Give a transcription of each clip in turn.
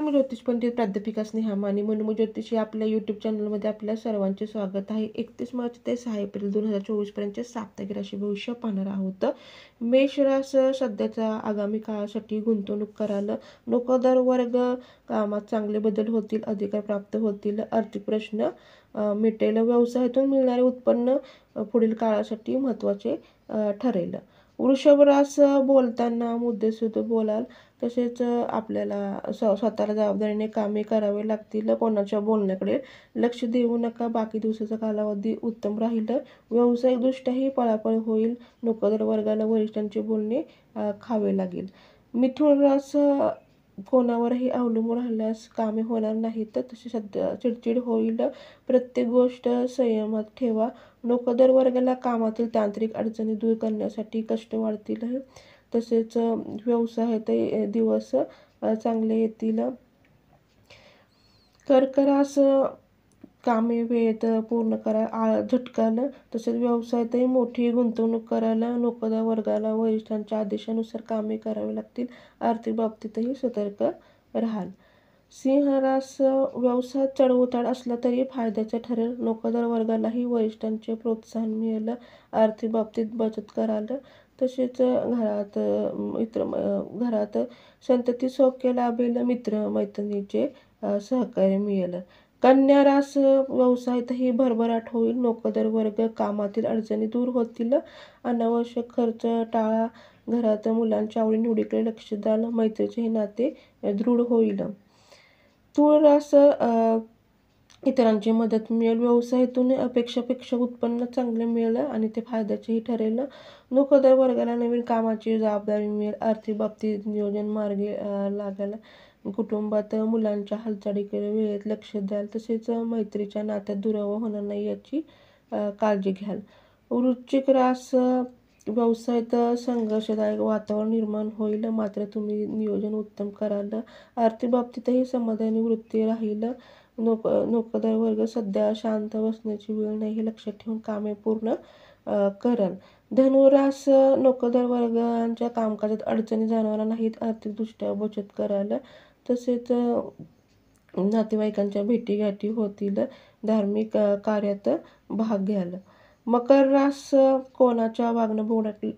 मी ज्योतिष पंडित प्राध्यापिका स्नेहा माने मनोमय ज्योतिष या आपल्या यूट्यूब चॅनलमध्ये आपल्या सर्वांचे स्वागत आहे. 31 मार्च ते 6 एप्रिल 2024 पर्यंतचे साप्ताहिक राशी भविष्य पाहणार आहोत. मेष राशी सध्याच्या आगामी काळासाठी गुंतवणूक कराल. नोकरदार वर्ग कामात चांगले बदल होतील, अधिकार प्राप्त होतील, आर्थिक प्रश्न मिटेल, व्यवसायातून मिळणारे उत्पन्न पुढील काळासाठी महत्त्वाचे ठरेल. वृषभ राशी बोलताना मुद्देसूद बोलाल. तसेच आपल्याला स्वतःला जबाबदारीने कामे करावे लागतील. कोणाच्या बोलण्याकडे लक्ष देऊ नका. बाकी दिवसाचा कालावधी उत्तम राहील. व्यावसायिकदृष्ट्याही पळापळ होईल. नोकरदार वर्गाला वरिष्ठांचे बोलणे खावे लागेल. मिथुन राशी कोणावरही अवलंबून राहिल्यास कामे होणार नाहीत. तसे सध्या चिडचिड होईल. प्रत्येक गोष्ट संयमात ठेवा. नोकरदार वर्गाला कामातील तांत्रिक अडचणी दूर करण्यासाठी कष्ट वाढतील. तसेच व्यवसायात दिवस चांगले येतील. कर्क राशी कामे वेळेत पूर्ण करा, झटकाल. तसेच व्यवसायातही मोठी गुंतवणूक करायला नोकरदार वर्गाला वरिष्ठांच्या आदेशानुसार कामे करावी लागतील. आर्थिक बाबतीतही सतर्क राहाल. सिंह राशी व्यवसायात चढउतार असला तरी फायद्याचे ठरेल. नोकरदार वर्गालाही वरिष्ठांचे प्रोत्साहन मिळेल. आर्थिक बाबतीत बचत कराल. तसेच घरात संतती सौख्य लाभेल. मित्र मैत्रिणीचे सहकार्य मिळेल. कन्या राशी व्यवसायातही भरभराट होईल. नोकरदार वर्ग कामातील अडचणी दूर होतील. अनावश्यक खर्च टाळा. घरात मुलांच्या आवडीनिवडीकडे लक्ष द्याल. मैत्रीचे नाते दृढ होईल. तूळ राशी इतरांची मदत मिळेल. व्यवसायातून अपेक्षापेक्षा उत्पन्न चांगले मिळेल आणि ते फायद्याचेही ठरेल. नोकरदार वर्गाला नवीन कामाची जबाबदारी मिळेल. आर्थिक बाबतीत नियोजन मार्गी लागेल. कुटुंबात मुलांच्या हालचालीकडे वेळेत लक्ष द्याल. तसेच मैत्रीच्या नात्यात दुरावा होणार नाही याची काळजी घ्याल. वृश्चिक राशी व्यवसायात संघर्षदायक वातावरण निर्माण होईल, मात्र तुम्ही नियोजन उत्तम कराल. आर्थिक बाबतीतही समाधानी वृत्ती राहील. नोकरदार वर्ग सध्या शांत बसण्याची वेळ नाही हे लक्षात ठेवून कामे पूर्ण कराल. धनु राशी नोकरदार वर्गाच्या कामकाजात अडचणी जाणवणार नाहीत. आर्थिकदृष्ट्या बचत कराल. तसेच नातेवाईकांच्या भेटीगाठी होतील. धार्मिक कार्यात भाग घ्याल. मकर राशी कोणाच्या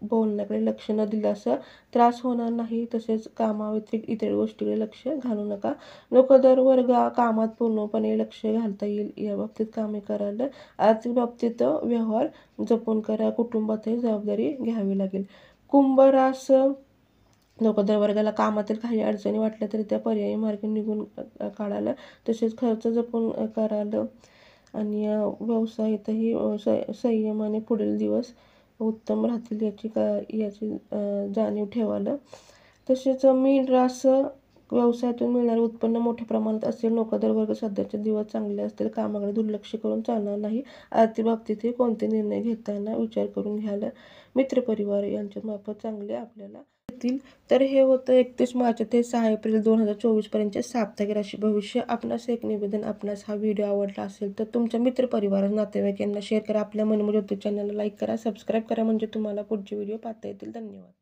बोलण्याकडे लक्ष न दिल्यास त्रास होणार नाही. तसेच कामाव्यतिरिक्त इतर गोष्टीकडे लक्ष घालू नका. नोकरदार वर्ग कामात पूर्णपणे लक्ष घालता येईल या बाबतीत कामे कराल. आर्थिक बाबतीत व्यवहार जपून करा. कुटुंबातही जबाबदारी घ्यावी लागेल. कुंभ राशी नोकरदार वर्गाला कामातील काही अडचणी वाटल्या तरी त्या पर्यायी मार्ग निघून काढाल. तसेच खर्च जपून कराल आणि व्यवसायातही संयमाने पुढील दिवस उत्तम राहतील याची जाणीव ठेवाल. तसेच मीन राशी व्यवसायातून मिळणारे उत्पन्न मोठ्या प्रमाणात असेल. नोकरदार वर्ग सध्याचे दिवस चांगले असतील. कामाकडे दुर्लक्ष करून चालणार नाही. आर्थिक बाबतीतही कोणते निर्णय घेताना विचार करून घ्याल. मित्रपरिवार यांच्या मार्फत चांगले आपल्याला येतील. तर हे होतं 31 मार्च ते 6 एप्रिल 2024 पर्यंतचे साप्ताहिक राशी भविष्य. आपणास एक निवेदन, आपणास हा व्हिडिओ आवडला असेल तर तुमच्या मित्रपरिवार नातेवाईक यांना शेअर करा. आपल्या मनोमय ज्योतिष चॅनलला लाईक करा, सबस्क्राईब करा म्हणजे तुम्हाला पुढचे व्हिडिओ पाहता येतील. धन्यवाद.